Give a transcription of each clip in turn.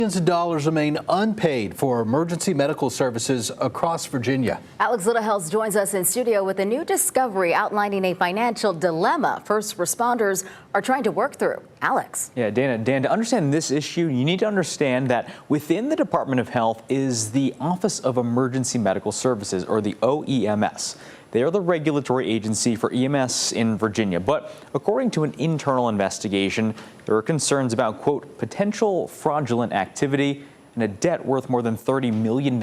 Millions of dollars remain unpaid for emergency medical services across Virginia. Alex Littlehales joins us in studio with a new discovery outlining a financial dilemma first responders are trying to work through. Alex. Yeah, Dan, to understand this issue, you need to understand that within the Department of Health is the Office of Emergency Medical Services, or the OEMS. They are the regulatory agency for EMS in Virginia. But according to an internal investigation, there are concerns about, quote, potential fraudulent activity and a debt worth more than $30 million.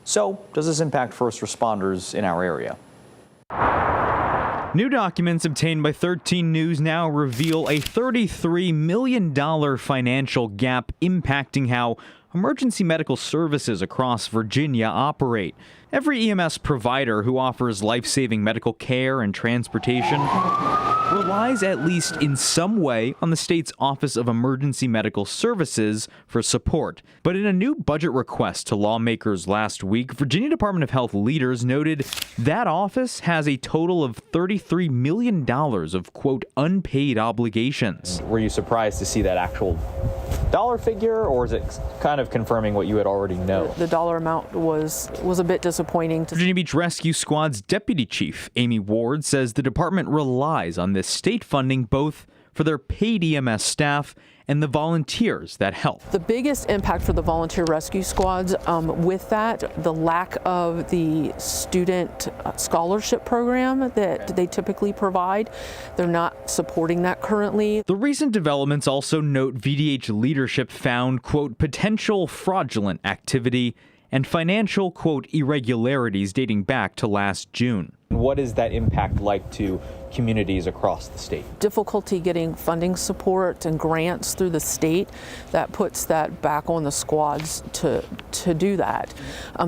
So does this impact first responders in our area? New documents obtained by 13 News now reveal a $33 million financial gap impacting how emergency medical services across Virginia operate. Every EMS provider who offers life-saving medical care and transportation relies at least in some way on the state's Office of Emergency Medical Services for support. But in a new budget request to lawmakers last week, Virginia Department of Health leaders noted that office has a total of $33 million of, quote, unpaid obligations. Were you surprised to see that actual dollar figure, or is it kind of confirming what you had already known? The dollar amount was a bit disappointing. Virginia Beach Rescue Squad's Deputy Chief, Amy Ward, says the department relies on this state funding both for their paid EMS staff and the volunteers that help. The biggest impact for the volunteer rescue squads with that, the lack of the student scholarship program that they typically provide. They're not supporting that currently. The recent developments also note VDH leadership found, quote, potential fraudulent activity and financial, quote, irregularities dating back to last June. What is that impact like to communities across the state? Difficulty getting funding support and grants through the state. That puts that back on the squads to do that.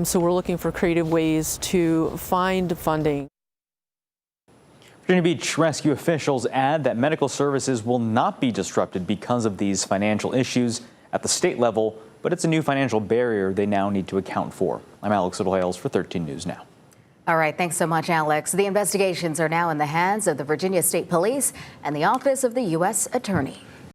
So we're looking for creative ways to find funding. Virginia Beach rescue officials add that medical services will not be disrupted because of these financial issues at the state level, but it's a new financial barrier they now need to account for. I'm Alex Littlehales for 13 News Now. All right, thanks so much, Alex. The investigations are now in the hands of the Virginia State Police and the Office of the U.S. Attorney.